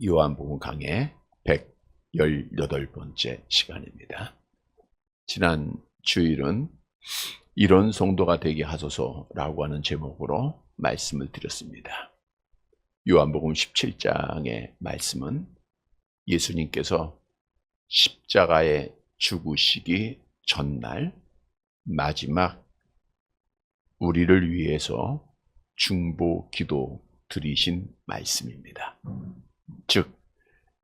요한복음 강의 118번째 시간입니다. 지난 주일은 이런 성도가 되게 하소서라고 하는 제목으로 말씀을 드렸습니다. 요한복음 17장의 말씀은 예수님께서 십자가에 죽으시기 전날 마지막 우리를 위해서 중보 기도 드리신 말씀입니다. 즉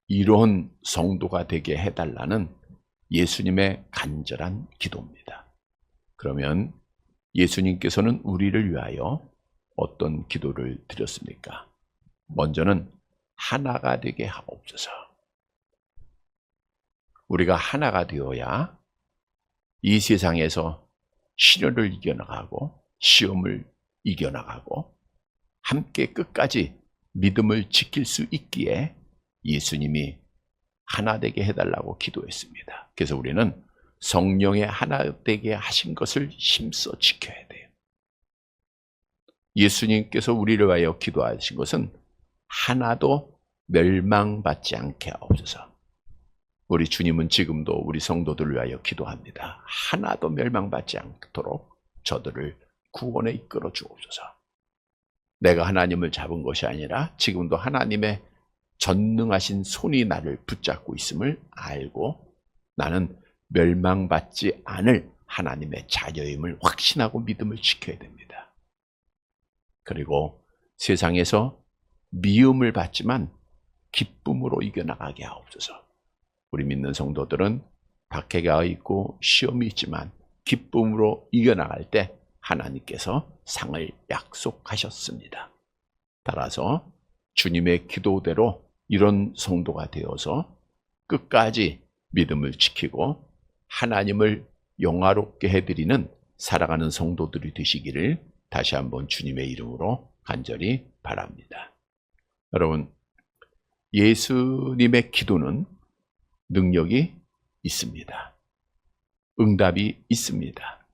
이런 성도가 되게 해달라는 예수님의 간절한 기도입니다. 그러면 예수님께서는 우리를 위하여 어떤 기도를 드렸습니까? 먼저는 하나가 되게 하옵소서. 우리가 하나가 되어야 이 세상에서 시련을 이겨나가고 시험을 이겨나가고 함께 끝까지 믿음을 지킬 수 있기에 예수님이 하나 되게 해달라고 기도했습니다. 그래서 우리는 성령의 하나 되게 하신 것을 힘써 지켜야 돼요. 예수님께서 우리를 위하여 기도하신 것은 하나도 멸망받지 않게 하옵소서. 우리 주님은 지금도 우리 성도들을 위하여 기도합니다. 하나도 멸망받지 않도록 저들을 구원에 이끌어 주옵소서. 내가 하나님을 잡은 것이 아니라 지금도 하나님의 전능하신 손이 나를 붙잡고 있음을 알고 나는 멸망받지 않을 하나님의 자녀임을 확신하고 믿음을 지켜야 됩니다. 그리고 세상에서 미움을 받지만 기쁨으로 이겨나가게 하옵소서. 우리 믿는 성도들은 박해가 있고 시험이 있지만 기쁨으로 이겨나갈 때 하나님께서 상을 약속하셨습니다. 따라서 주님의 기도대로 이런 성도가 되어서 끝까지 믿음을 지키고 하나님을 영화롭게 해드리는 살아가는 성도들이 되시기를 다시 한번 주님의 이름으로 간절히 바랍니다. 여러분, 예수님의 기도는 능력이 있습니다. 응답이 있습니다.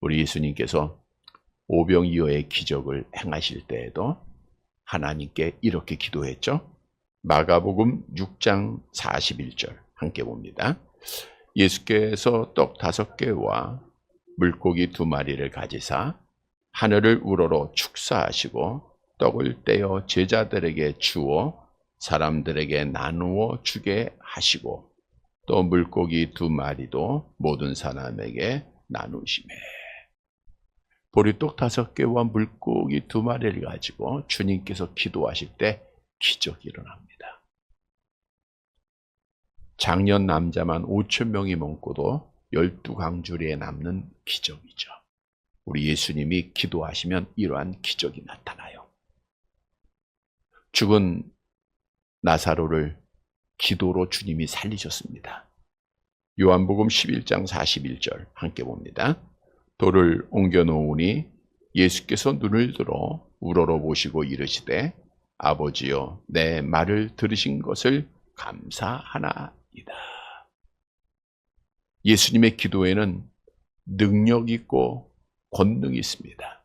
우리 예수님께서 오병이어의 기적을 행하실 때에도 하나님께 이렇게 기도했죠. 마가복음 6장 41절 함께 봅니다. 예수께서 떡 5개와 물고기 2마리를 가지사 하늘을 우러러 축사하시고 떡을 떼어 제자들에게 주어 사람들에게 나누어 주게 하시고 또 물고기 2마리도 모든 사람에게 나누시매. 보리떡 5개와 물고기 2마리를 가지고 주님께서 기도하실 때 기적이 일어납니다. 장년 남자만 5,000명이 먹고도 12강주리에 남는 기적이죠. 우리 예수님이 기도하시면 이러한 기적이 나타나요. 죽은 나사로를 기도로 주님이 살리셨습니다. 요한복음 11장 41절 함께 봅니다. 돌을 옮겨 놓으니 예수께서 눈을 들어 우러러 보시고 이르시되 아버지여 내 말을 들으신 것을 감사하나이다. 예수님의 기도에는 능력 있고 권능이 있습니다.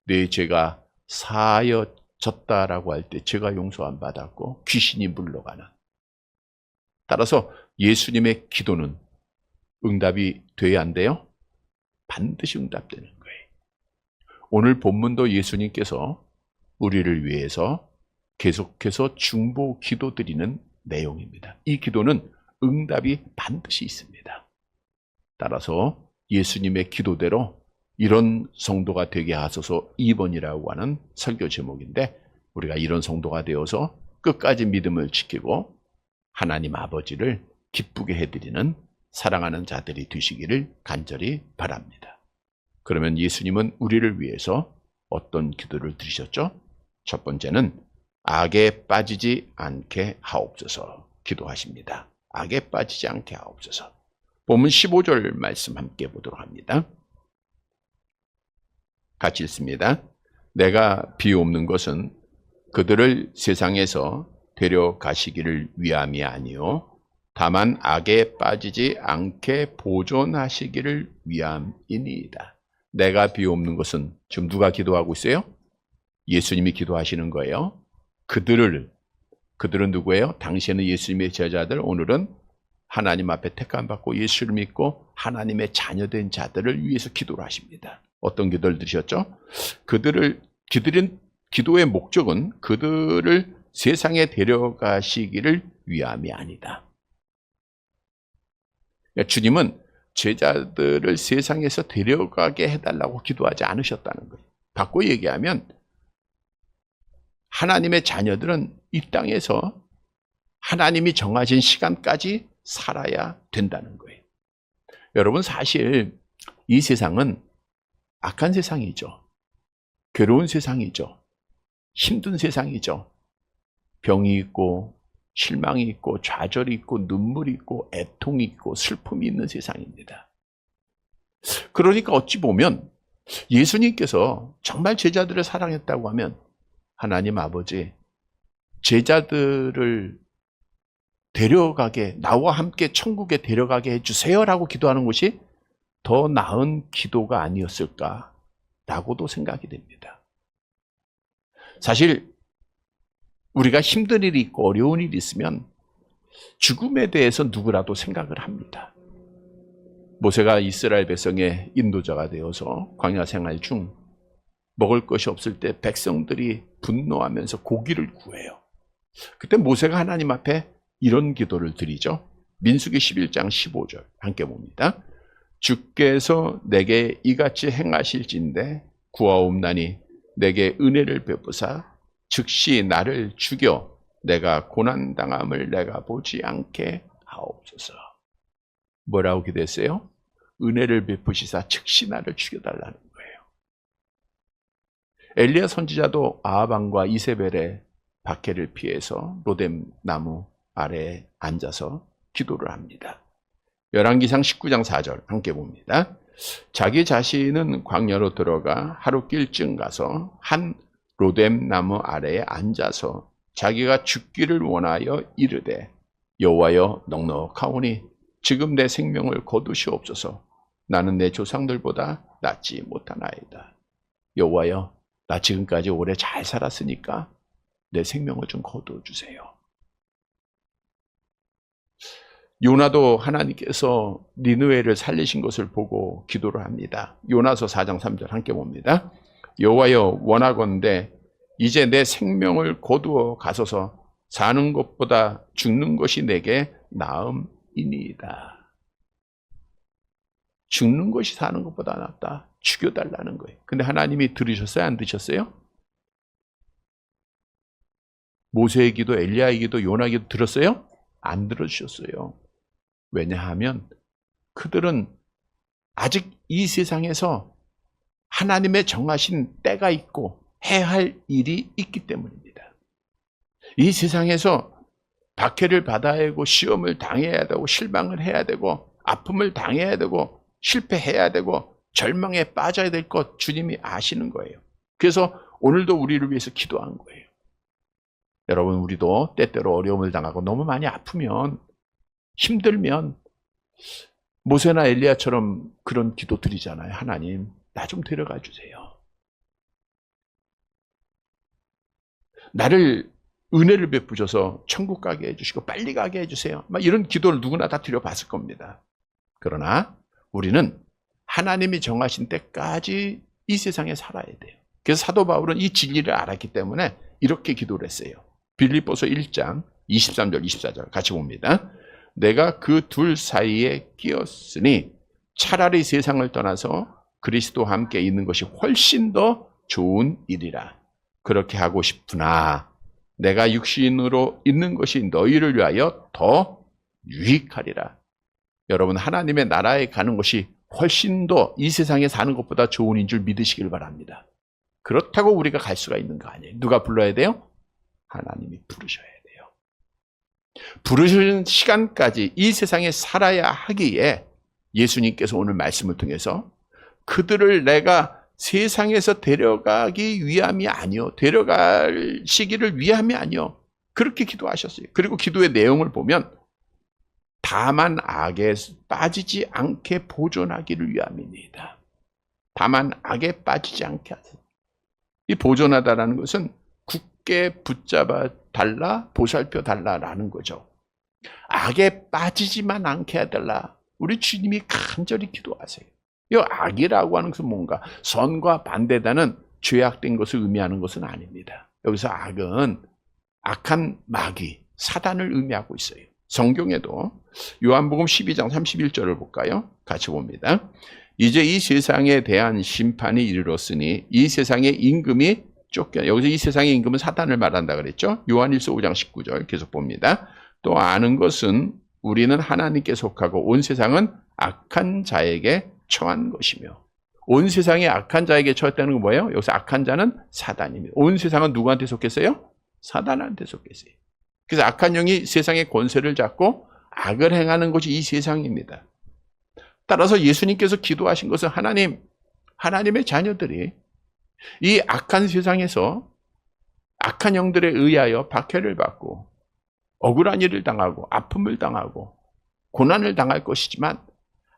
내 죄가 사하여졌다라고 할 때 죄가 용서 안 받았고 귀신이 물러가는. 따라서 예수님의 기도는 응답이 돼야 안 돼요? 반드시 응답되는 거예요. 오늘 본문도 예수님께서 우리를 위해서 계속해서 중보 기도 드리는 내용입니다. 이 기도는 응답이 반드시 있습니다. 따라서 예수님의 기도대로 이런 성도가 되게 하소서 2번이라고 하는 설교 제목인데 우리가 이런 성도가 되어서 끝까지 믿음을 지키고 하나님 아버지를 기쁘게 해드리는 사랑하는 자들이 되시기를 간절히 바랍니다. 그러면 예수님은 우리를 위해서 어떤 기도를 드리셨죠? 첫 번째는 악에 빠지지 않게 하옵소서 기도하십니다. 악에 빠지지 않게 하옵소서. 본문 15절 말씀 함께 보도록 합니다. 같이 읽습니다. 내가 비옵는 것은 그들을 세상에서 데려가시기를 위함이 아니요 다만 악에 빠지지 않게 보존하시기를 위함이니이다. 내가 비옵는 것은 지금 누가 기도하고 있어요? 예수님이 기도하시는 거예요. 그들을 그들은 누구예요? 당시에는 예수님의 제자들, 오늘은 하나님 앞에 택함받고 예수를 믿고 하나님의 자녀된 자들을 위해서 기도를 하십니다. 어떤 기도를 드리셨죠? 그들은 기도의 목적은 그들을 세상에 데려가시기를 위함이 아니다. 주님은 제자들을 세상에서 데려가게 해달라고 기도하지 않으셨다는 거예요. 바꿔 얘기하면 하나님의 자녀들은 이 땅에서 하나님이 정하신 시간까지 살아야 된다는 거예요. 여러분, 사실 이 세상은 악한 세상이죠. 괴로운 세상이죠. 힘든 세상이죠. 병이 있고 실망이 있고 좌절이 있고 눈물이 있고 애통이 있고 슬픔이 있는 세상입니다. 그러니까 어찌 보면 예수님께서 정말 제자들을 사랑했다고 하면 하나님 아버지, 제자들을 데려가게, 나와 함께 천국에 데려가게 해주세요라고 기도하는 것이 더 나은 기도가 아니었을까라고도 생각이 됩니다. 사실 우리가 힘든 일이 있고 어려운 일이 있으면 죽음에 대해서 누구라도 생각을 합니다. 모세가 이스라엘 백성의 인도자가 되어서 광야 생활 중 먹을 것이 없을 때 백성들이 분노하면서 고기를 구해요. 그때 모세가 하나님 앞에 이런 기도를 드리죠. 민수기 11장 15절 함께 봅니다. 주께서 내게 이같이 행하실진대 구하옵나니 내게 은혜를 베푸사 즉시 나를 죽여 내가 고난당함을 내가 보지 않게 하옵소서. 뭐라고 기도했어요? 은혜를 베푸시사 즉시 나를 죽여달라는 거예요. 엘리야 선지자도 아합왕과 이세벨의 박해를 피해서 로뎀 나무 아래에 앉아서 기도를 합니다. 열왕기상 19장 4절 함께 봅니다. 자기 자신은 광야로 들어가 하루길쯤 가서 한 로뎀 나무 아래에 앉아서 자기가 죽기를 원하여 이르되 여호와여 넉넉하오니 지금 내 생명을 거두시옵소서. 나는 내 조상들보다 낫지 못하나이다. 여호와여, 나 지금까지 오래 잘 살았으니까 내 생명을 좀 거두어주세요. 요나도 하나님께서 니느웨를 살리신 것을 보고 기도를 합니다. 요나서 4장 3절 함께 봅니다. 여호와여, 원하건대 이제 내 생명을 거두어 가소서. 사는 것보다 죽는 것이 내게 나음이니이다. 죽는 것이 사는 것보다 낫다. 죽여달라는 거예요. 근데 하나님이 들으셨어요? 안 들으셨어요? 모세의 기도, 엘리야의 기도, 요나의 기도 들었어요? 안 들어주셨어요. 왜냐하면 그들은 아직 이 세상에서 하나님의 정하신 때가 있고 해야 할 일이 있기 때문입니다. 이 세상에서 박해를 받아야 하고 시험을 당해야 되고 실망을 해야 되고 아픔을 당해야 되고 실패해야 되고 절망에 빠져야 될 것 주님이 아시는 거예요. 그래서 오늘도 우리를 위해서 기도한 거예요. 여러분, 우리도 때때로 어려움을 당하고 너무 많이 아프면 힘들면 모세나 엘리야처럼 그런 기도 드리잖아요. 하나님, 나 좀 데려가 주세요. 나를 은혜를 베푸셔서 천국 가게 해주시고 빨리 가게 해주세요. 막 이런 기도를 누구나 다 드려봤을 겁니다. 그러나 우리는 하나님이 정하신 때까지 이 세상에 살아야 돼요. 그래서 사도 바울은 이 진리를 알았기 때문에 이렇게 기도를 했어요. 빌립보서 1장 23절 24절 같이 봅니다. 내가 그 둘 사이에 끼었으니 차라리 세상을 떠나서 그리스도와 함께 있는 것이 훨씬 더 좋은 일이라. 그렇게 하고 싶으나 내가 육신으로 있는 것이 너희를 위하여 더 유익하리라. 여러분, 하나님의 나라에 가는 것이 훨씬 더 이 세상에 사는 것보다 좋은 인 줄 믿으시길 바랍니다. 그렇다고 우리가 갈 수가 있는 거 아니에요. 누가 불러야 돼요? 하나님이 부르셔야 돼요. 부르시는 시간까지 이 세상에 살아야 하기에 예수님께서 오늘 말씀을 통해서 그들을 내가 세상에서 데려가기 위함이 아니요, 데려갈 시기를 위함이 아니요, 그렇게 기도하셨어요. 그리고 기도의 내용을 보면 다만 악에 빠지지 않게 보존하기를 위함입니다. 다만 악에 빠지지 않게 하세요. 이 보존하다라는 것은 굳게 붙잡아 달라, 보살펴 달라라는 거죠. 악에 빠지지만 않게 해달라. 우리 주님이 간절히 기도하세요. 이 악이라고 하는 것은 뭔가 선과 반대되는 죄악된 것을 의미하는 것은 아닙니다. 여기서 악은 악한 마귀, 사단을 의미하고 있어요. 성경에도 요한복음 12장 31절을 볼까요? 같이 봅니다. 이제 이 세상에 대한 심판이 이르렀으니 이 세상의 임금이 쫓겨. 여기서 이 세상의 임금은 사단을 말한다 그랬죠. 요한일서 5장 19절 계속 봅니다. 또 아는 것은 우리는 하나님께 속하고 온 세상은 악한 자에게 처한 것이며. 온 세상이 악한 자에게 처했다는 건 뭐예요? 여기서 악한 자는 사단입니다. 온 세상은 누구한테 속했어요? 사단한테 속했어요. 그래서 악한 영이 세상의 권세를 잡고 악을 행하는 것이 이 세상입니다. 따라서 예수님께서 기도하신 것은 하나님의 자녀들이 이 악한 세상에서 악한 영들에 의하여 박해를 받고 억울한 일을 당하고 아픔을 당하고 고난을 당할 것이지만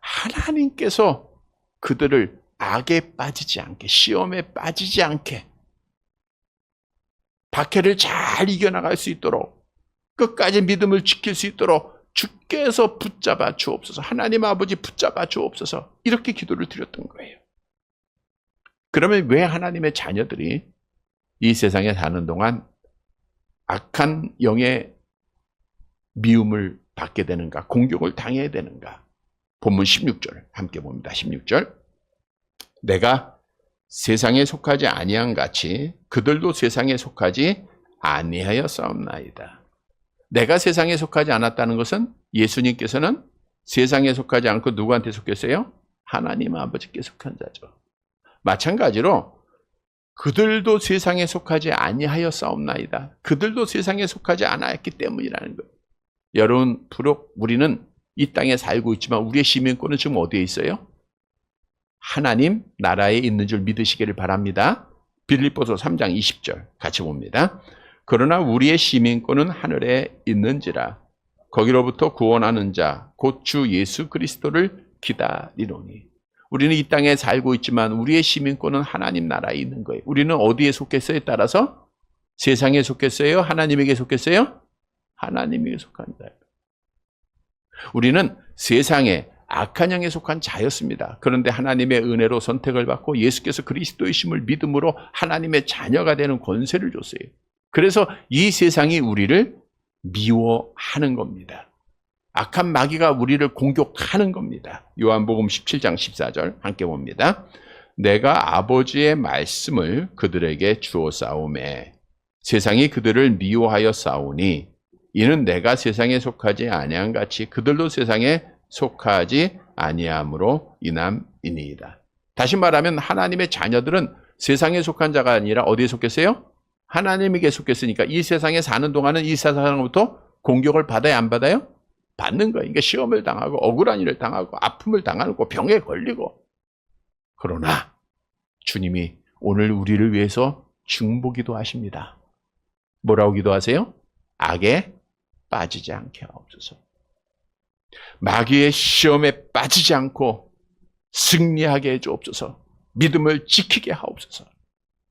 하나님께서 그들을 악에 빠지지 않게, 시험에 빠지지 않게 박해를 잘 이겨나갈 수 있도록 끝까지 믿음을 지킬 수 있도록 주께서 붙잡아 주옵소서. 하나님 아버지 붙잡아 주옵소서. 이렇게 기도를 드렸던 거예요. 그러면 왜 하나님의 자녀들이 이 세상에 사는 동안 악한 영의 미움을 받게 되는가, 공격을 당해야 되는가? 본문 16절 함께 봅니다. 16절. 내가 세상에 속하지 아니한 같이 그들도 세상에 속하지 아니하였사옵나이다. 내가 세상에 속하지 않았다는 것은 예수님께서는 세상에 속하지 않고 누구한테 속했어요? 하나님 아버지께 속한 자죠. 마찬가지로 그들도 세상에 속하지 아니하였사옵나이다. 그들도 세상에 속하지 않았기 때문이라는 거예요. 여러분, 비록 우리는 이 땅에 살고 있지만 우리의 시민권은 지금 어디에 있어요? 하나님 나라에 있는 줄 믿으시기를 바랍니다. 빌립보서 3장 20절 같이 봅니다. 그러나 우리의 시민권은 하늘에 있는지라 거기로부터 구원하는 자 곧 주 예수 그리스도를 기다리노니. 우리는 이 땅에 살고 있지만 우리의 시민권은 하나님 나라에 있는 거예요. 우리는 어디에 속했어요? 따라서 세상에 속했어요? 하나님에게 속했어요? 하나님에게 속한 자예요. 우리는 세상에 악한 영에 속한 자였습니다. 그런데 하나님의 은혜로 선택을 받고 예수께서 그리스도이심을 믿음으로 하나님의 자녀가 되는 권세를 줬어요. 그래서 이 세상이 우리를 미워하는 겁니다. 악한 마귀가 우리를 공격하는 겁니다. 요한복음 17장 14절 함께 봅니다. 내가 아버지의 말씀을 그들에게 주어 싸우매 세상이 그들을 미워하여 싸우니 이는 내가 세상에 속하지 아니한 같이 그들도 세상에 속하지 아니함으로 인함이니이다. 다시 말하면 하나님의 자녀들은 세상에 속한 자가 아니라 어디에 속했어요? 하나님에게 속했으니까 이 세상에 사는 동안은 이 세상으로부터 공격을 받아야 안 받아요? 받는 거예요. 그러니까 시험을 당하고 억울한 일을 당하고 아픔을 당하고 병에 걸리고. 그러나 주님이 오늘 우리를 위해서 중보기도 하십니다. 뭐라고 기도하세요? 악에 빠지지 않게 하옵소서. 마귀의 시험에 빠지지 않고 승리하게 해주옵소서. 믿음을 지키게 하옵소서.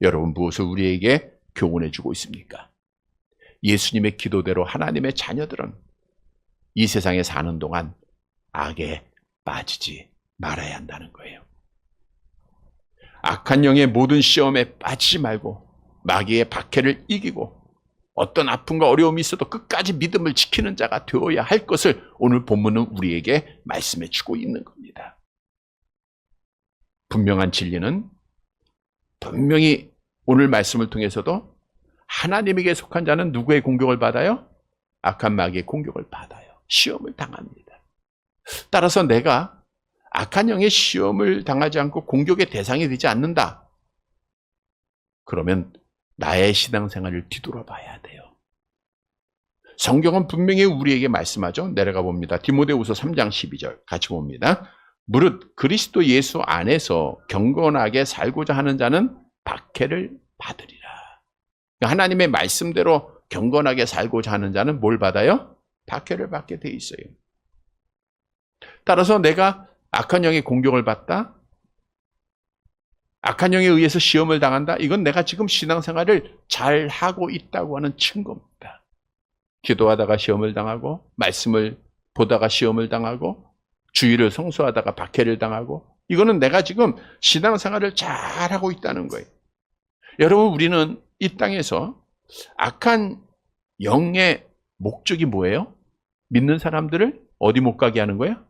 여러분 무엇을 우리에게 교훈해 주고 있습니까? 예수님의 기도대로 하나님의 자녀들은 이 세상에 사는 동안 악에 빠지지 말아야 한다는 거예요. 악한 영의 모든 시험에 빠지지 말고 마귀의 박해를 이기고 어떤 아픔과 어려움이 있어도 끝까지 믿음을 지키는 자가 되어야 할 것을 오늘 본문은 우리에게 말씀해 주고 있는 겁니다. 분명한 진리는 분명히 오늘 말씀을 통해서도 하나님에게 속한 자는 누구의 공격을 받아요? 악한 마귀의 공격을 받아요. 시험을 당합니다. 따라서 내가 악한 영의 시험을 당하지 않고 공격의 대상이 되지 않는다. 그러면 나의 신앙생활을 뒤돌아봐야 돼요. 성경은 분명히 우리에게 말씀하죠. 내려가 봅니다. 디모데후서 3장 12절 같이 봅니다. 무릇 그리스도 예수 안에서 경건하게 살고자 하는 자는 박해를 받으리라. 하나님의 말씀대로 경건하게 살고자 하는 자는 뭘 받아요? 박해를 받게 돼 있어요. 따라서 내가 악한 영의 공격을 받다? 악한 영에 의해서 시험을 당한다? 이건 내가 지금 신앙생활을 잘 하고 있다고 하는 증거입니다. 기도하다가 시험을 당하고, 말씀을 보다가 시험을 당하고, 주의를 성수하다가 박해를 당하고, 이거는 내가 지금 신앙생활을 잘 하고 있다는 거예요. 여러분, 우리는 이 땅에서 악한 영의 목적이 뭐예요? 믿는 사람들을 어디 못 가게 하는 거예요?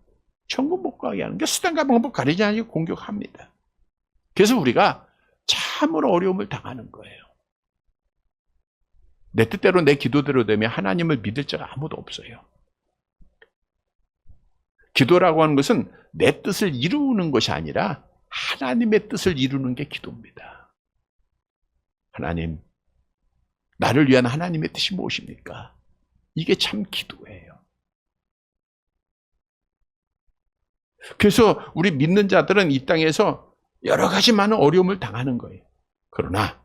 천국 못 가게 하는 게 수단과 방법 가리지 않고 공격합니다. 그래서 우리가 참으로 어려움을 당하는 거예요. 내 뜻대로 내 기도대로 되면 하나님을 믿을 자가 아무도 없어요. 기도라고 하는 것은 내 뜻을 이루는 것이 아니라 하나님의 뜻을 이루는 게 기도입니다. 하나님, 나를 위한 하나님의 뜻이 무엇입니까? 이게 참 기도예요. 그래서 우리 믿는 자들은 이 땅에서 여러 가지 많은 어려움을 당하는 거예요. 그러나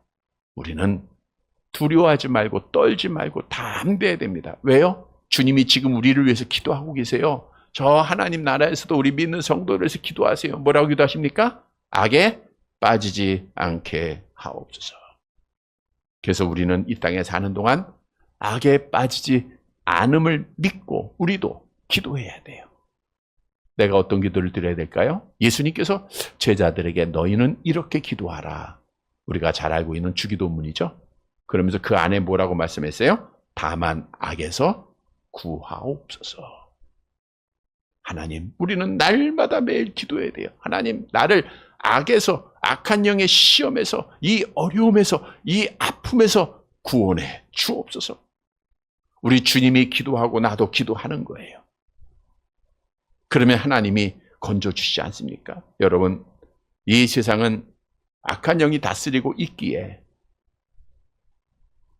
우리는 두려워하지 말고 떨지 말고 담대해야 됩니다. 왜요? 주님이 지금 우리를 위해서 기도하고 계세요. 저 하나님 나라에서도 우리 믿는 성도를 위해서 기도하세요. 뭐라고 기도하십니까? 악에 빠지지 않게 하옵소서. 그래서 우리는 이 땅에 사는 동안 악에 빠지지 않음을 믿고 우리도 기도해야 돼요. 내가 어떤 기도를 드려야 될까요? 예수님께서 제자들에게 너희는 이렇게 기도하라. 우리가 잘 알고 있는 주기도문이죠. 그러면서 그 안에 뭐라고 말씀했어요? 다만 악에서 구하옵소서. 하나님, 우리는 날마다 매일 기도해야 돼요. 하나님, 나를 악에서, 악한 영의 시험에서, 이 어려움에서, 이 아픔에서 구원해 주옵소서. 우리 주님이 기도하고 나도 기도하는 거예요. 그러면 하나님이 건져주시지 않습니까? 여러분, 이 세상은 악한 영이 다스리고 있기에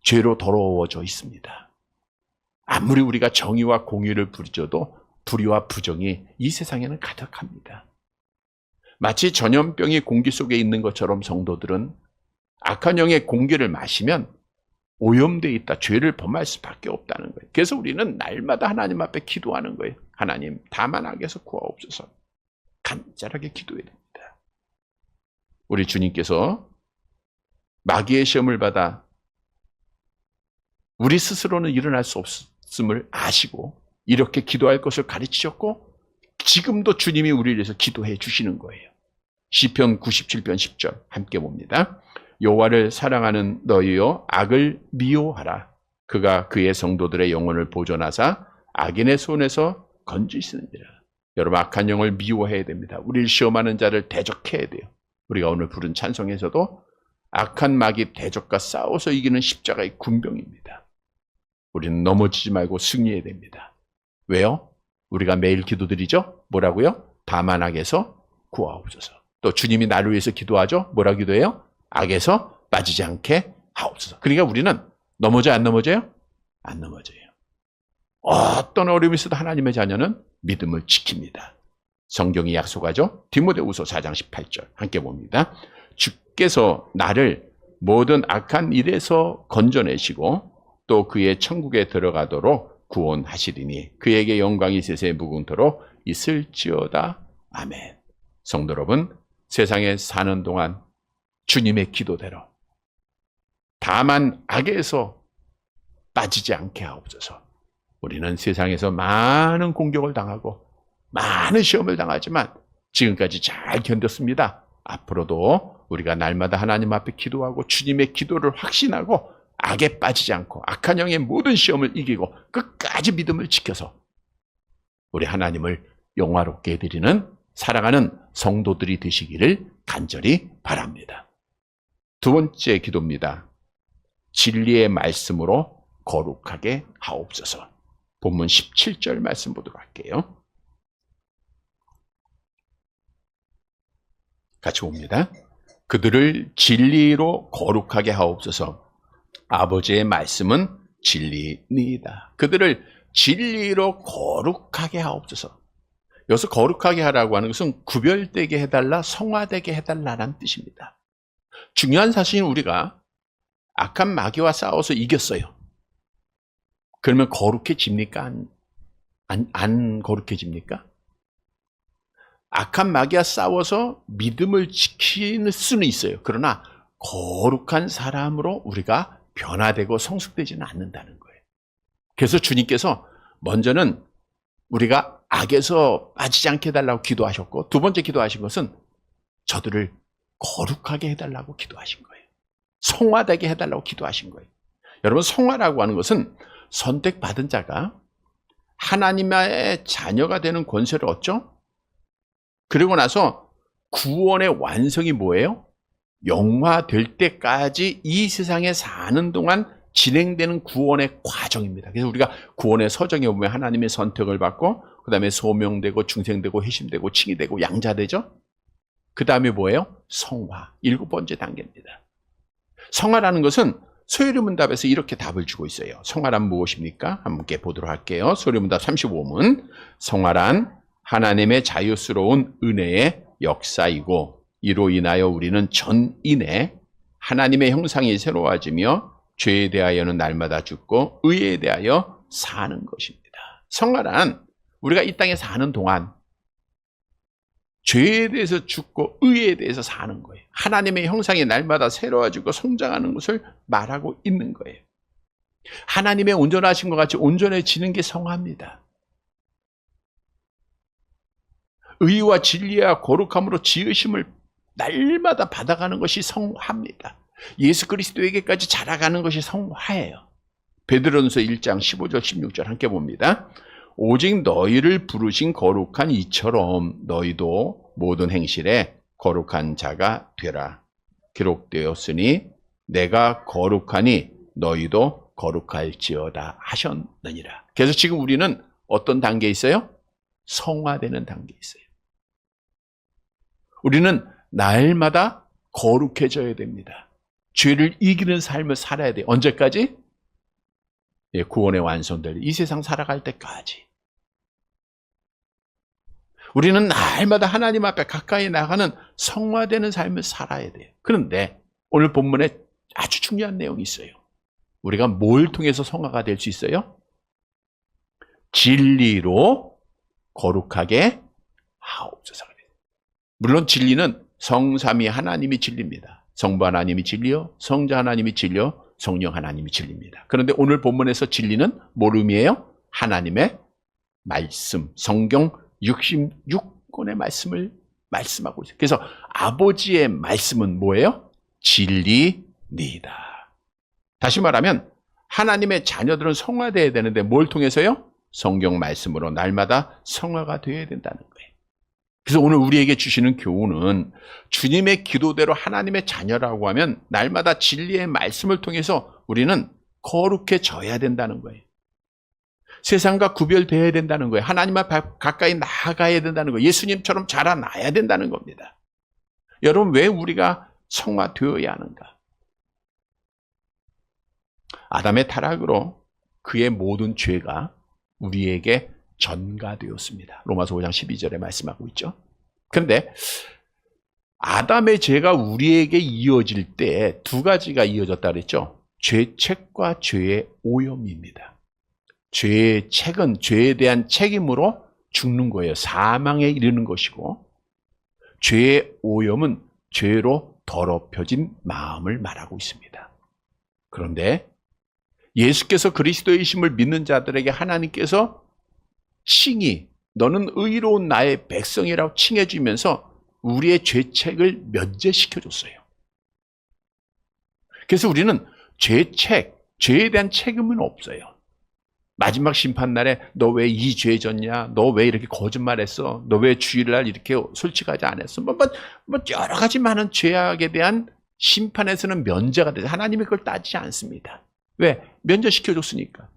죄로 더러워져 있습니다. 아무리 우리가 정의와 공의를 부르짖어도 불의와 부정이 이 세상에는 가득합니다. 마치 전염병이 공기 속에 있는 것처럼 성도들은 악한 영의 공기를 마시면 오염되어 있다, 죄를 범할 수밖에 없다는 거예요. 그래서 우리는 날마다 하나님 앞에 기도하는 거예요. 하나님, 다만 악에서 구하옵소서. 간절하게 기도해야 됩니다. 우리 주님께서 마귀의 시험을 받아 우리 스스로는 일어날 수 없음을 아시고 이렇게 기도할 것을 가르치셨고 지금도 주님이 우리를 위해서 기도해 주시는 거예요. 시편 97편 10절 함께 봅니다. 여호와를 사랑하는 너희여 악을 미워하라. 그가 그의 성도들의 영혼을 보존하사 악인의 손에서 건지시느니라. 여러분, 악한 영을 미워해야 됩니다. 우리를 시험하는 자를 대적해야 돼요. 우리가 오늘 부른 찬송에서도 악한 마귀 대적과 싸워서 이기는 십자가의 군병입니다. 우리는 넘어지지 말고 승리해야 됩니다. 왜요? 우리가 매일 기도드리죠? 뭐라고요? 다만 악에서 구하옵소서. 또 주님이 나를 위해서 기도하죠? 뭐라 기도해요? 악에서 빠지지 않게 하옵소서. 그러니까 우리는 넘어져요, 안 넘어져요? 안 넘어져요. 어떤 어려움이 있어도 하나님의 자녀는 믿음을 지킵니다. 성경이 약속하죠? 디모데후서 4장 18절 함께 봅니다. 주께서 나를 모든 악한 일에서 건져내시고 또 그의 천국에 들어가도록 구원하시리니 그에게 영광이 세세 무궁토록 있을지어다. 아멘. 성도 여러분, 세상에 사는 동안 주님의 기도대로 다만 악에서 빠지지 않게 하옵소서. 우리는 세상에서 많은 공격을 당하고 많은 시험을 당하지만 지금까지 잘 견뎠습니다. 앞으로도 우리가 날마다 하나님 앞에 기도하고 주님의 기도를 확신하고 악에 빠지지 않고 악한 영의 모든 시험을 이기고 끝까지 믿음을 지켜서 우리 하나님을 영화롭게 해드리는 사랑하는 성도들이 되시기를 간절히 바랍니다. 두 번째 기도입니다. 진리의 말씀으로 거룩하게 하옵소서. 본문 17절 말씀 보도록 할게요. 같이 봅니다. 그들을 진리로 거룩하게 하옵소서. 아버지의 말씀은 진리니이다. 그들을 진리로 거룩하게 하옵소서. 여기서 거룩하게 하라고 하는 것은 구별되게 해달라, 성화되게 해달라는 뜻입니다. 중요한 사실은 우리가 악한 마귀와 싸워서 이겼어요. 그러면 거룩해집니까? 안 거룩해집니까? 악한 마귀와 싸워서 믿음을 지킬 수는 있어요. 그러나 거룩한 사람으로 우리가 변화되고 성숙되지는 않는다는 거예요. 그래서 주님께서 먼저는 우리가 악에서 빠지지 않게 해달라고 기도하셨고, 두 번째 기도하신 것은 저들을 거룩하게 해달라고 기도하신 거예요. 성화되게 해달라고 기도하신 거예요. 여러분, 성화라고 하는 것은 선택받은 자가 하나님의 자녀가 되는 권세를 얻죠. 그리고 나서 구원의 완성이 뭐예요? 영화될 때까지 이 세상에 사는 동안 진행되는 구원의 과정입니다. 그래서 우리가 구원의 서정에 보면 하나님의 선택을 받고, 그 다음에 소명되고 중생되고 회심되고 칭의되고 양자되죠. 그 다음에 뭐예요? 성화, 7번째 단계입니다. 성화라는 것은 소요리문답에서 이렇게 답을 주고 있어요. 성화란 무엇입니까? 함께 보도록 할게요. 소요리문답 35문. 성화란 하나님의 자유스러운 은혜의 역사이고, 이로 인하여 우리는 전인에 하나님의 형상이 새로워지며 죄에 대하여는 날마다 죽고 의에 대하여 사는 것입니다. 성화란 우리가 이 땅에 사는 동안 죄에 대해서 죽고 의에 대해서 사는 거예요. 하나님의 형상이 날마다 새로워지고 성장하는 것을 말하고 있는 거예요. 하나님의 온전하신 것 같이 온전해지는 게 성화입니다. 의와 진리와 거룩함으로 지으심을 날마다 받아가는 것이 성화입니다. 예수 그리스도에게까지 자라가는 것이 성화예요. 베드로전서 1장 15절 16절 함께 봅니다. 오직 너희를 부르신 거룩한 이처럼 너희도 모든 행실에 거룩한 자가 되라. 기록되었으니 내가 거룩하니 너희도 거룩할지어다 하셨느니라. 그래서 지금 우리는 어떤 단계에 있어요? 성화되는 단계에 있어요. 우리는 날마다 거룩해져야 됩니다. 죄를 이기는 삶을 살아야 돼요. 언제까지? 구원의 완성될 이 세상 살아갈 때까지. 우리는 날마다 하나님 앞에 가까이 나가는 성화되는 삶을 살아야 돼요. 그런데 오늘 본문에 아주 중요한 내용이 있어요. 우리가 뭘 통해서 성화가 될 수 있어요? 진리로 거룩하게 하옵소서. 물론 진리는 성삼위 하나님이 진리입니다. 성부 하나님이 진리요, 성자 하나님이 진리요, 성령 하나님이 진리입니다. 그런데 오늘 본문에서 진리는 뭘 의미해요? 하나님의 말씀, 성경 66권의 말씀을 말씀하고 있어요. 그래서 아버지의 말씀은 뭐예요? 진리니이다. 다시 말하면 하나님의 자녀들은 성화되어야 되는데 뭘 통해서요? 성경 말씀으로 날마다 성화가 되어야 된다는 거예요. 그래서 오늘 우리에게 주시는 교훈은 주님의 기도대로 하나님의 자녀라고 하면 날마다 진리의 말씀을 통해서 우리는 거룩해져야 된다는 거예요. 세상과 구별되어야 된다는 거예요. 하나님 앞에 가까이 나아가야 된다는 거예요. 예수님처럼 자라나야 된다는 겁니다. 여러분, 왜 우리가 성화되어야 하는가? 아담의 타락으로 그의 모든 죄가 우리에게 전가되었습니다. 로마서 5장 12절에 말씀하고 있죠. 그런데 아담의 죄가 우리에게 이어질 때 두 가지가 이어졌다 그랬죠. 죄책과 죄의 오염입니다. 죄의 책은 죄에 대한 책임으로 죽는 거예요. 사망에 이르는 것이고, 죄의 오염은 죄로 더럽혀진 마음을 말하고 있습니다. 그런데 예수께서 그리스도이심을 믿는 자들에게 하나님께서 칭의, 너는 의로운 나의 백성이라고 칭해 주면서 우리의 죄책을 면제시켜 줬어요. 그래서 우리는 죄책, 죄에 대한 책임은 없어요. 마지막 심판날에 너 왜 이 죄 졌냐? 너 왜 이렇게 거짓말했어? 너 왜 주일날 이렇게 솔직하지 않았어? 여러 가지 많은 죄악에 대한 심판에서는 면제가 되죠. 하나님이 그걸 따지지 않습니다. 왜? 면제시켜 줬으니까.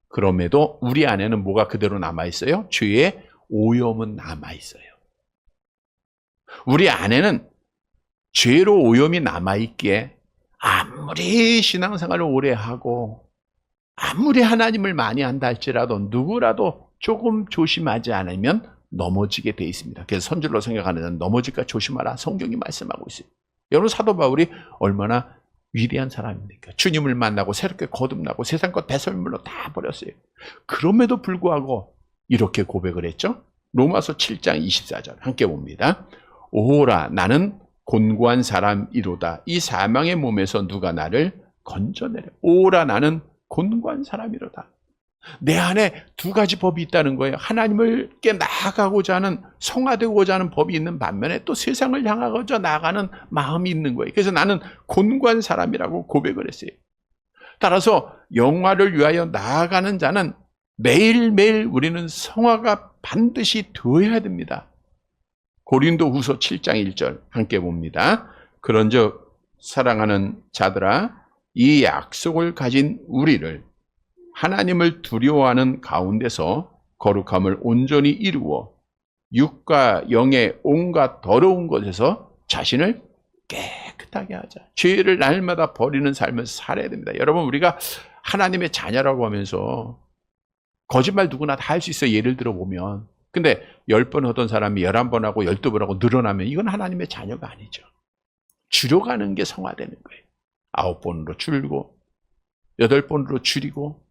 그럼에도 우리 안에는 뭐가 그대로 남아있어요? 죄의 오염은 남아있어요. 우리 안에는 죄로 오염이 남아있기에 아무리 신앙생활을 오래 하고 아무리 하나님을 많이 한다 할지라도 누구라도 조금 조심하지 않으면 넘어지게 돼 있습니다. 그래서 선질로 생각하는 자는 넘어질까 조심하라. 성경이 말씀하고 있어요. 여러분, 사도 바울이 얼마나 위대한 사람입니까? 주님을 만나고 새롭게 거듭나고 세상 것 배설물로 다 버렸어요. 그럼에도 불구하고 이렇게 고백을 했죠. 로마서 7장 24절 함께 봅니다. 오호라 나는 곤고한 사람이로다. 이 사망의 몸에서 누가 나를 건져내려. 오호라 나는 곤고한 사람이로다. 내 안에 두 가지 법이 있다는 거예요. 하나님을께 나아가고자 하는, 성화되고자 하는 법이 있는 반면에 또 세상을 향하고자 나아가는 마음이 있는 거예요. 그래서 나는 곤고한 사람이라고 고백을 했어요. 따라서 영화를 위하여 나아가는 자는 매일매일 우리는 성화가 반드시 되어야 됩니다. 고린도후서 7장 1절 함께 봅니다. 그런즉 사랑하는 자들아 이 약속을 가진 우리를 하나님을 두려워하는 가운데서 거룩함을 온전히 이루어 육과 영의 온갖 더러운 것에서 자신을 깨끗하게 하자. 죄를 날마다 버리는 삶을 살아야 됩니다. 여러분, 우리가 하나님의 자녀라고 하면서 거짓말 누구나 다 할 수 있어요. 예를 들어 보면. 근데 10번 하던 사람이 11번 하고 12번 하고 늘어나면 이건 하나님의 자녀가 아니죠. 줄여가는 게 성화되는 거예요. 9번으로 줄고 8번으로 줄이고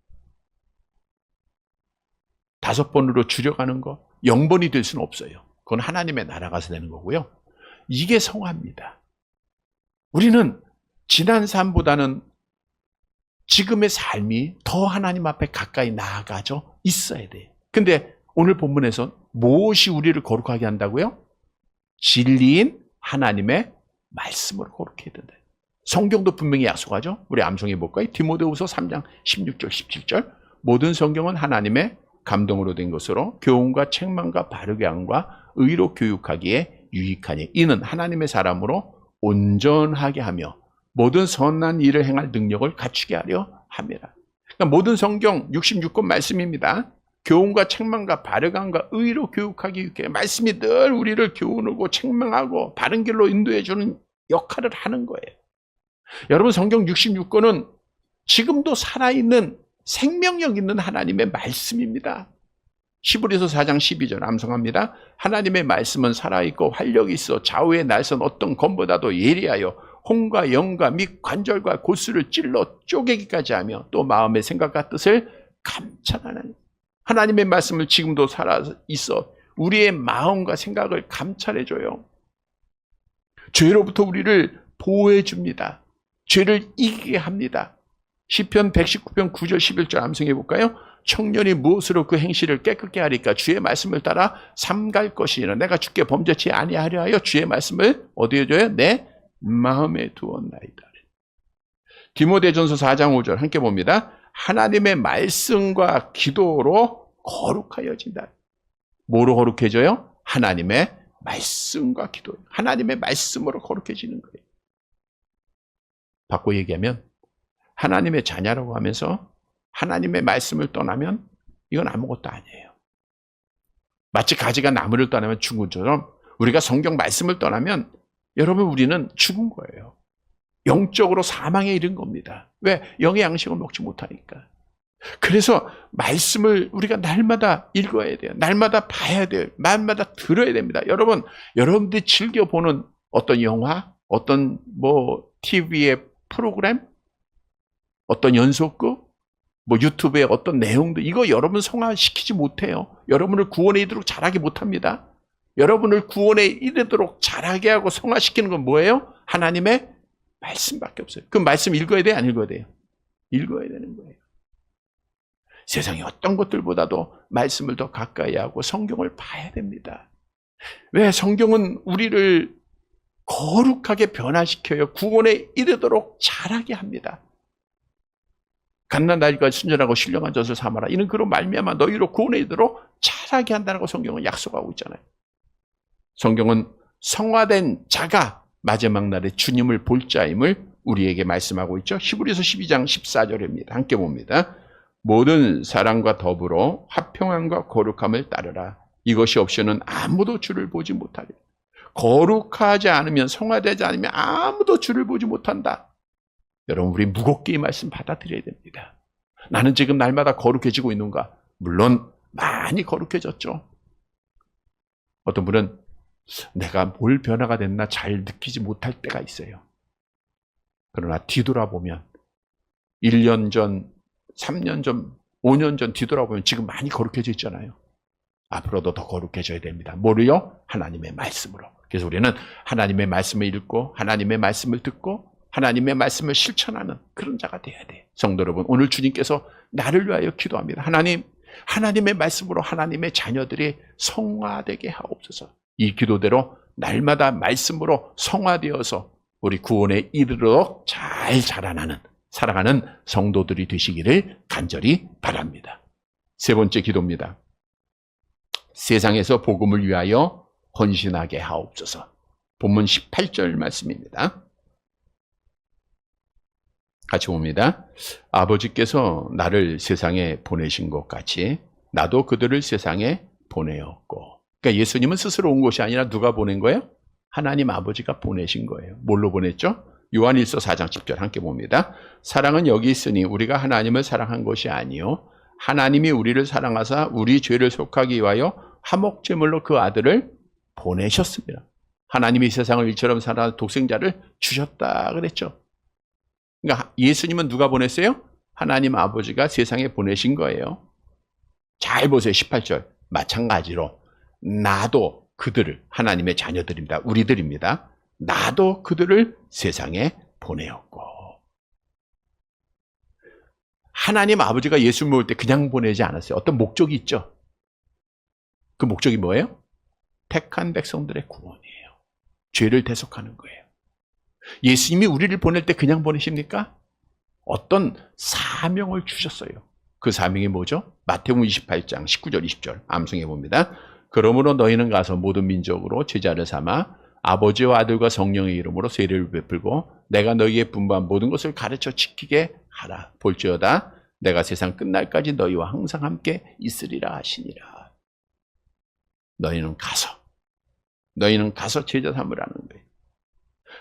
5번으로 줄여가는 거, 0번이 될 수는 없어요. 그건 하나님의 나라 가서 되는 거고요. 이게 성화입니다. 우리는 지난 삶보다는 지금의 삶이 더 하나님 앞에 가까이 나아가죠. 있어야 돼요. 근데 오늘 본문에서 무엇이 우리를 거룩하게 한다고요? 진리인 하나님의 말씀으로 거룩해야 된다. 성경도 분명히 약속하죠. 우리 암송해 볼까요? 디모데후서 3장 16절 17절 모든 성경은 하나님의 감동으로 된 것으로 교훈과 책망과 바르게 함과 의로 교육하기에 유익하니 이는 하나님의 사람으로 온전하게 하며 모든 선한 일을 행할 능력을 갖추게 하려 함이라. 그러니까 모든 성경 66권 말씀입니다. 교훈과 책망과 바르게 함과 의로 교육하기 위해 말씀이 늘 우리를 교훈하고 책망하고 바른 길로 인도해 주는 역할을 하는 거예요. 여러분, 성경 66권은 지금도 살아있는 생명력 있는 하나님의 말씀입니다. 히브리서 4장 12절 암송합니다. 하나님의 말씀은 살아있고 활력이 있어 좌우의 날선 어떤 검보다도 예리하여 혼과 영과 및 관절과 골수를 찔러 쪼개기까지 하며 또 마음의 생각과 뜻을 감찰하는 하나님의 말씀을 지금도 살아있어 우리의 마음과 생각을 감찰해줘요. 죄로부터 우리를 보호해 줍니다. 죄를 이기게 합니다. 시편 119편 9절 11절 암송해 볼까요? 청년이 무엇으로 그 행실을 깨끗게 하리까? 주의 말씀을 따라 삼갈 것이니라. 내가 주께 범죄치 아니하려 하여 주의 말씀을 어디에 줘요? 내 마음에 두었나이다. 디모데전서 4장 5절 함께 봅니다. 하나님의 말씀과 기도로 거룩하여진다. 뭐로 거룩해져요? 하나님의 말씀과 기도. 하나님의 말씀으로 거룩해지는 거예요. 바꿔 얘기하면 하나님의 자녀라고 하면서 하나님의 말씀을 떠나면 이건 아무것도 아니에요. 마치 가지가 나무를 떠나면 죽은 것처럼 우리가 성경 말씀을 떠나면 여러분 우리는 죽은 거예요. 영적으로 사망에 이른 겁니다. 왜? 영의 양식을 먹지 못하니까. 그래서 말씀을 우리가 날마다 읽어야 돼요. 날마다 봐야 돼요. 날마다 들어야 됩니다. 여러분, 여러분들이 즐겨보는 어떤 영화, 어떤 TV의 프로그램, 어떤 연속극, 유튜브의 어떤 내용들, 이거 여러분 성화시키지 못해요. 여러분을 구원에 이르도록 잘하게 못합니다. 여러분을 구원에 이르도록 잘하게 하고 성화시키는 건 뭐예요? 하나님의 말씀밖에 없어요. 그 말씀 읽어야 돼요? 안 읽어야 돼요? 읽어야 되는 거예요. 세상의 어떤 것들보다도 말씀을 더 가까이 하고 성경을 봐야 됩니다. 왜? 성경은 우리를 거룩하게 변화시켜요. 구원에 이르도록 잘하게 합니다. 갓난아이가 순전하고 신령한 젖을 삼아라. 이는 그로 말미암아 너희로 구원에 이르도록 잘하게 한다는 거 성경은 약속하고 있잖아요. 성경은 성화된 자가 마지막 날에 주님을 볼 자임을 우리에게 말씀하고 있죠. 히브리서 12장 14절입니다. 함께 봅니다. 모든 사랑과 더불어 화평함과 거룩함을 따르라. 이것이 없이는 아무도 주를 보지 못하리. 거룩하지 않으면, 성화되지 않으면 아무도 주를 보지 못한다. 여러분, 우리 무겁게 이 말씀 받아들여야 됩니다. 나는 지금 날마다 거룩해지고 있는가? 물론 많이 거룩해졌죠. 어떤 분은 내가 뭘 변화가 됐나 잘 느끼지 못할 때가 있어요. 그러나 뒤돌아보면 1년 전, 3년 전, 5년 전 뒤돌아보면 지금 많이 거룩해져 있잖아요. 앞으로도 더 거룩해져야 됩니다. 뭐로요? 하나님의 말씀으로. 그래서 우리는 하나님의 말씀을 읽고 하나님의 말씀을 듣고 하나님의 말씀을 실천하는 그런 자가 돼야 돼. 성도 여러분, 오늘 주님께서 나를 위하여 기도합니다. 하나님, 하나님의 말씀으로 하나님의 자녀들이 성화되게 하옵소서. 이 기도대로 날마다 말씀으로 성화되어서 우리 구원에 이르도록 잘 자라나는 살아가는 성도들이 되시기를 간절히 바랍니다. 세 번째 기도입니다. 세상에서 복음을 위하여 헌신하게 하옵소서. 본문 18절 말씀입니다. 같이 봅니다. 아버지께서 나를 세상에 보내신 것 같이 나도 그들을 세상에 보내었고. 그러니까 예수님은 스스로 온 것이 아니라 누가 보낸 거예요? 하나님 아버지가 보내신 거예요. 뭘로 보냈죠? 요한일서 4장 10절 함께 봅니다. 사랑은 여기 있으니 우리가 하나님을 사랑한 것이 아니요 하나님이 우리를 사랑하사 우리 죄를 속하기 위하여 화목제물로 그 아들을 보내셨습니다. 하나님이 세상을 이처럼 사랑하는 독생자를 주셨다 그랬죠. 그러니까 예수님은 누가 보냈어요? 하나님 아버지가 세상에 보내신 거예요. 잘 보세요. 18절. 마찬가지로 나도 그들을, 하나님의 자녀들입니다. 우리들입니다. 나도 그들을 세상에 보내었고. 하나님 아버지가 예수 모을 때 그냥 보내지 않았어요. 어떤 목적이 있죠. 그 목적이 뭐예요? 택한 백성들의 구원이에요. 죄를 대속하는 거예요. 예수님이 우리를 보낼 때 그냥 보내십니까? 어떤 사명을 주셨어요. 그 사명이 뭐죠? 마태복음 28장 19절 20절 암송해 봅니다. 그러므로 너희는 가서 모든 민족으로 제자를 삼아 아버지와 아들과 성령의 이름으로 세례를 베풀고 내가 너희에게 분부한 모든 것을 가르쳐 지키게 하라. 볼지어다 내가 세상 끝날까지 너희와 항상 함께 있으리라 하시니라. 너희는 가서 제자 삼으라는 거예요.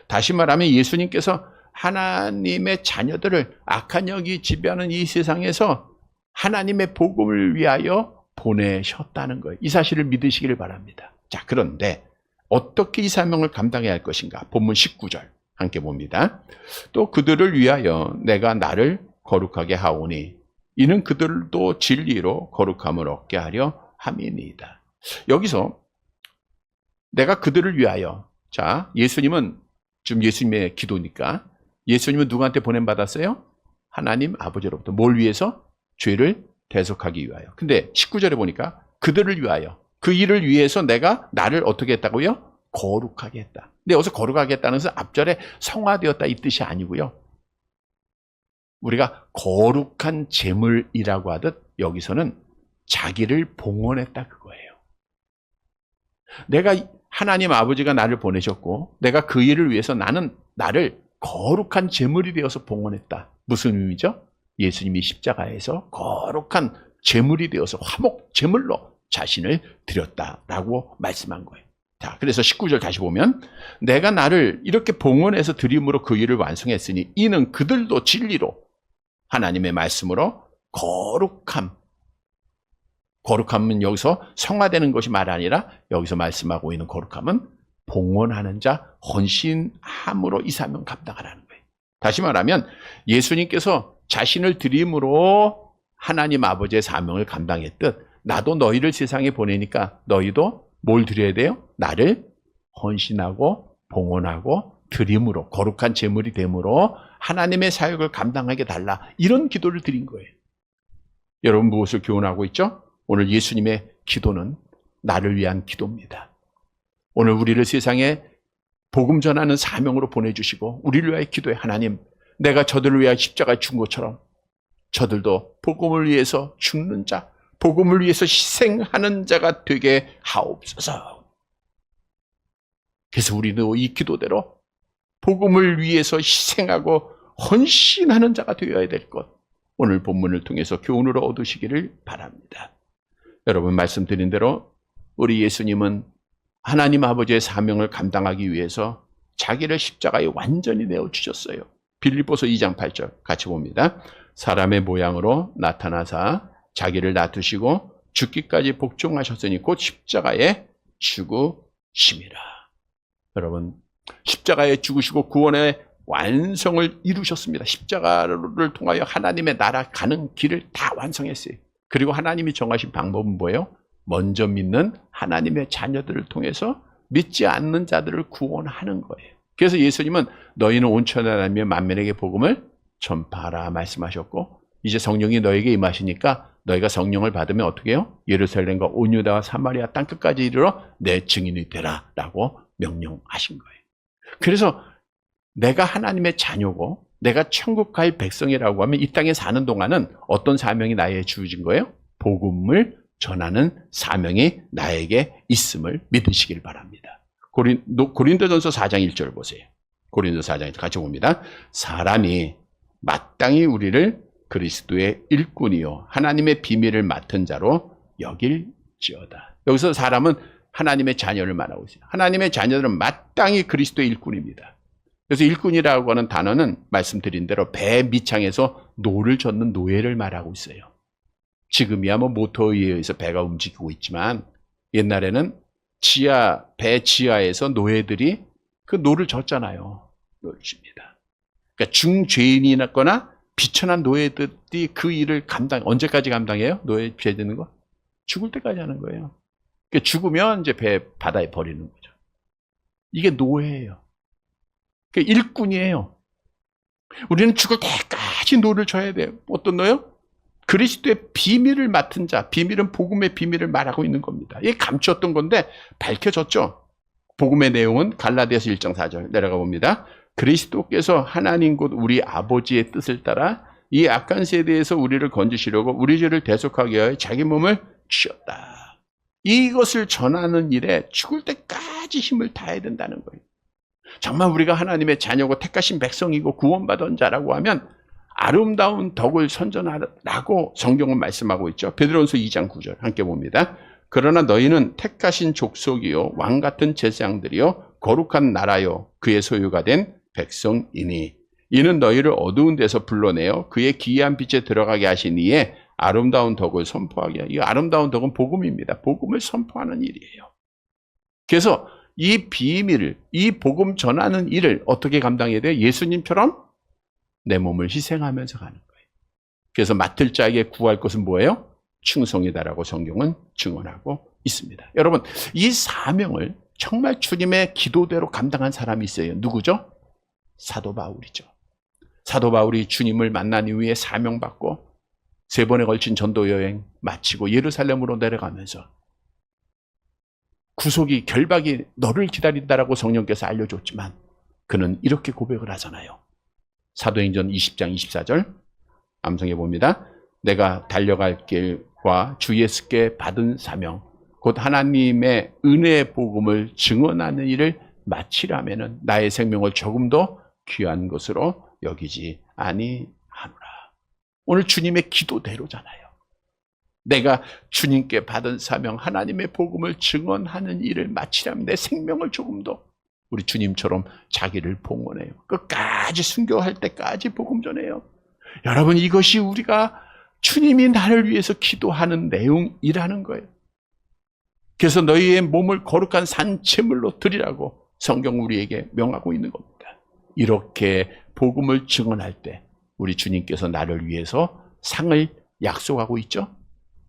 다시 말하면 예수님께서 하나님의 자녀들을 악한 영이 지배하는 이 세상에서 하나님의 복음을 위하여 보내셨다는 거예요. 이 사실을 믿으시기를 바랍니다. 자, 그런데 어떻게 이 사명을 감당해야 할 것인가? 본문 19절 함께 봅니다. 또 그들을 위하여 내가 나를 거룩하게 하오니 이는 그들도 진리로 거룩함을 얻게 하려 함이니이다. 여기서 내가 그들을 위하여, 자, 예수님은 지금 예수님의 기도니까 예수님은 누구한테 보냄받았어요? 하나님 아버지로부터. 뭘 위해서? 죄를 대속하기 위하여. 근데 19절에 보니까 그들을 위하여, 그 일을 위해서 내가 나를 어떻게 했다고요? 거룩하게 했다. 근데 여기서 거룩하게 했다는 것은 앞절에 성화되었다 이 뜻이 아니고요. 우리가 거룩한 제물이라고 하듯 여기서는 자기를 봉헌했다 그거예요. 내가 하나님 아버지가 나를 보내셨고 내가 그 일을 위해서 나를 거룩한 제물이 되어서 봉헌했다. 무슨 의미죠? 예수님이 십자가에서 거룩한 제물이 되어서 화목 제물로 자신을 드렸다라고 말씀한 거예요. 자, 그래서 19절 다시 보면 내가 나를 이렇게 봉헌해서 드림으로 그 일을 완성했으니 이는 그들도 진리로 하나님의 말씀으로 거룩함은 여기서 성화되는 것이 말 아니라 여기서 말씀하고 있는 거룩함은 봉헌하는 자, 헌신함으로 이 사명 감당하라는 거예요. 다시 말하면 예수님께서 자신을 드림으로 하나님 아버지의 사명을 감당했듯 나도 너희를 세상에 보내니까 너희도 뭘 드려야 돼요? 나를 헌신하고 봉헌하고 드림으로 거룩한 제물이 됨으로 하나님의 사역을 감당하게 달라. 이런 기도를 드린 거예요. 여러분 무엇을 교훈하고 있죠? 오늘 예수님의 기도는 나를 위한 기도입니다. 오늘 우리를 세상에 복음 전하는 사명으로 보내주시고 우리를 위하여 기도해. 하나님, 내가 저들을 위하여 십자가에 죽은 것처럼 저들도 복음을 위해서 죽는 자, 복음을 위해서 희생하는 자가 되게 하옵소서. 그래서 우리도 이 기도대로 복음을 위해서 희생하고 헌신하는 자가 되어야 될 것, 오늘 본문을 통해서 교훈으로 얻으시기를 바랍니다. 여러분 말씀드린 대로 우리 예수님은 하나님 아버지의 사명을 감당하기 위해서 자기를 십자가에 완전히 내어주셨어요. 빌립보서 2장 8절 같이 봅니다. 사람의 모양으로 나타나사 자기를 놔두시고 죽기까지 복종하셨으니 곧 십자가에 죽으심이라. 여러분 십자가에 죽으시고 구원의 완성을 이루셨습니다. 십자가를 통하여 하나님의 나라 가는 길을 다 완성했어요. 그리고 하나님이 정하신 방법은 뭐예요? 먼저 믿는 하나님의 자녀들을 통해서 믿지 않는 자들을 구원하는 거예요. 그래서 예수님은 너희는 온 천하 다니며 만민에게 복음을 전파하라 말씀하셨고, 이제 성령이 너에게 임하시니까 너희가 성령을 받으면 어떻게 해요? 예루살렘과 온 유다와 사마리아 땅끝까지 이르러 내 증인이 되라 라고 명령하신 거예요. 그래서 내가 하나님의 자녀고 내가 천국 갈 백성이라고 하면 이 땅에 사는 동안은 어떤 사명이 나에게 주어진 거예요? 복음을 전하는 사명이 나에게 있음을 믿으시길 바랍니다. 고린도전서 4장 1절 보세요. 고린도서 4장에서 같이 봅니다. 사람이 마땅히 우리를 그리스도의 일꾼이요 하나님의 비밀을 맡은 자로 여길지어다. 여기서 사람은 하나님의 자녀를 말하고 있어요. 하나님의 자녀들은 마땅히 그리스도의 일꾼입니다. 그래서 일꾼이라고 하는 단어는 말씀드린 대로 배 밑창에서 노를 젓는 노예를 말하고 있어요. 지금이야 뭐 모터에 의해서 배가 움직이고 있지만 옛날에는 배 지하에서 노예들이 그 노를 젓잖아요. 노를 줍니다. 그러니까 중죄인이거나 비천한 노예들이 그 일을 언제까지 감당해요? 노예 죄 되는 거? 죽을 때까지 하는 거예요. 그러니까 죽으면 이제 바다에 버리는 거죠. 이게 노예예요. 그러니까 일꾼이에요. 우리는 죽을 때까지 노를 져야 돼요. 어떤 노예요? 그리스도의 비밀을 맡은 자, 비밀은 복음의 비밀을 말하고 있는 겁니다. 이게 감추었던 건데 밝혀졌죠. 복음의 내용은 갈라디아서 1장 4절 내려가 봅니다. 그리스도께서 하나님 곧 우리 아버지의 뜻을 따라 이 악한 세대에서 우리를 건지시려고 우리 죄를 대속하기 위하여 자기 몸을 주셨다. 이것을 전하는 일에 죽을 때까지 힘을 다해야 된다는 거예요. 정말 우리가 하나님의 자녀고 택하신 백성이고 구원받은 자라고 하면 아름다운 덕을 선전하라고 성경은 말씀하고 있죠. 베드로전서 2장 9절 함께 봅니다. 그러나 너희는 택하신 족속이요 왕 같은 제사장들이요 거룩한 나라요 그의 소유가 된 백성이니 이는 너희를 어두운 데서 불러내어 그의 기이한 빛에 들어가게 하신 이에 아름다운 덕을 선포하게 하여. 이 아름다운 덕은 복음입니다. 복음을 선포하는 일이에요. 그래서 이 비밀을, 이 복음 전하는 일을 어떻게 감당해야 돼요? 예수님처럼 내 몸을 희생하면서 가는 거예요. 그래서 맡을 자에게 구할 것은 뭐예요? 충성이다라고 성경은 증언하고 있습니다. 여러분, 이 사명을 정말 주님의 기도대로 감당한 사람이 있어요. 누구죠? 사도 바울이죠. 사도 바울이 주님을 만난 이후에 사명받고 3번에 걸친 전도 여행 마치고 예루살렘으로 내려가면서 구속이 결박이 너를 기다린다라고 성령께서 알려줬지만 그는 이렇게 고백을 하잖아요. 사도행전 20장 24절 암송해 봅니다. 내가 달려갈 길과 주 예수께 받은 사명 곧 하나님의 은혜의 복음을 증언하는 일을 마치려면 나의 생명을 조금 더 귀한 것으로 여기지 아니하노라. 오늘 주님의 기도대로잖아요. 내가 주님께 받은 사명 하나님의 복음을 증언하는 일을 마치려면 내 생명을 조금 더 우리 주님처럼 자기를 봉헌해요. 끝까지 순교할 때까지 복음 전해요. 여러분, 이것이 우리가 주님이 나를 위해서 기도하는 내용이라는 거예요. 그래서 너희의 몸을 거룩한 산채물로 드리라고 성경 우리에게 명하고 있는 겁니다. 이렇게 복음을 증언할 때 우리 주님께서 나를 위해서 상을 약속하고 있죠.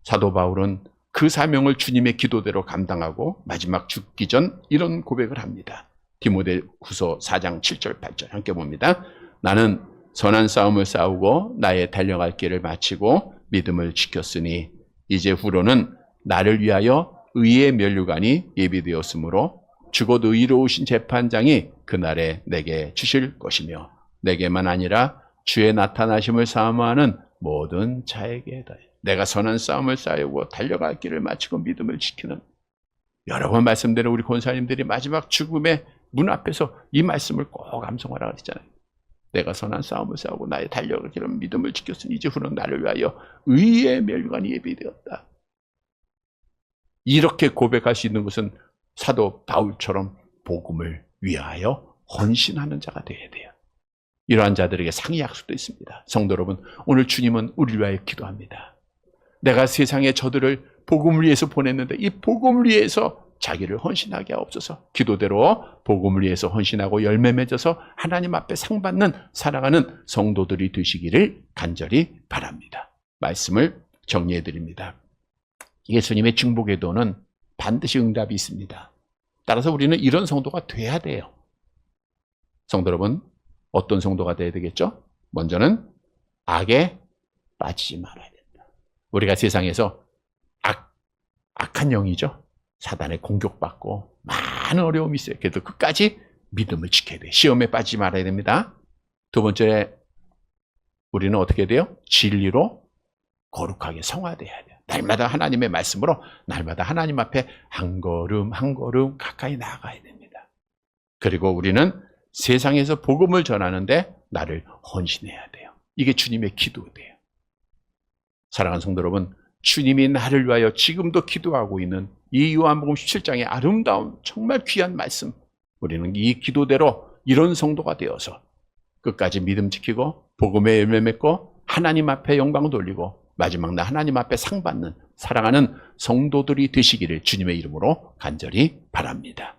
사도 바울은 그 사명을 주님의 기도대로 감당하고 마지막 죽기 전 이런 고백을 합니다. 디모데후서 4장 7절 8절 함께 봅니다. 나는 선한 싸움을 싸우고 나의 달려갈 길을 마치고 믿음을 지켰으니 이제 후로는 나를 위하여 의의 면류관이 예비되었으므로 죽어도 의로우신 재판장이 그날에 내게 주실 것이며 내게만 아니라 주의 나타나심을 사모하는 모든 자에게다. 내가 선한 싸움을 싸우고 달려갈 길을 마치고 믿음을 지키는, 여러 번 말씀대로 우리 권사님들이 마지막 죽음의 문 앞에서 이 말씀을 꼭 암송하라 그랬잖아요. 내가 선한 싸움을 싸우고 나의 달려갈 길을 믿음을 지켰으니 이제 후는 나를 위하여 의의 멸관이 예비되었다. 이렇게 고백할 수 있는 것은 사도 바울처럼 복음을 위하여 헌신하는 자가 되어야 돼요. 이러한 자들에게 상이 약속도 있습니다. 성도 여러분, 오늘 주님은 우리를 위하여 기도합니다. 내가 세상에 저들을 복음을 위해서 보냈는데 이 복음을 위해서 자기를 헌신하게 하옵소서. 기도대로 복음을 위해서 헌신하고 열매 맺어서 하나님 앞에 상 받는 살아가는 성도들이 되시기를 간절히 바랍니다. 말씀을 정리해 드립니다. 예수님의 중보의 기도는 반드시 응답이 있습니다. 따라서 우리는 이런 성도가 돼야 돼요. 성도 여러분, 어떤 성도가 돼야 되겠죠? 먼저는 악에 빠지지 말아야 된다. 우리가 세상에서 악한 영이죠. 사단의 공격받고 많은 어려움이 있어요. 그래도 끝까지 믿음을 지켜야 돼요. 시험에 빠지지 말아야 됩니다. 두 번째, 우리는 어떻게 돼요? 진리로 거룩하게 성화돼야 돼요. 날마다 하나님의 말씀으로 날마다 하나님 앞에 한 걸음 한 걸음 가까이 나아가야 됩니다. 그리고 우리는 세상에서 복음을 전하는데 나를 헌신해야 돼요. 이게 주님의 기도돼요. 사랑하는 성도 여러분, 주님이 나를 위하여 지금도 기도하고 있는 이 요한복음 17장의 아름다운 정말 귀한 말씀, 우리는 이 기도대로 이런 성도가 되어서 끝까지 믿음 지키고 복음의 열매 맺고 하나님 앞에 영광 돌리고 마지막 날 하나님 앞에 상 받는 사랑하는 성도들이 되시기를 주님의 이름으로 간절히 바랍니다.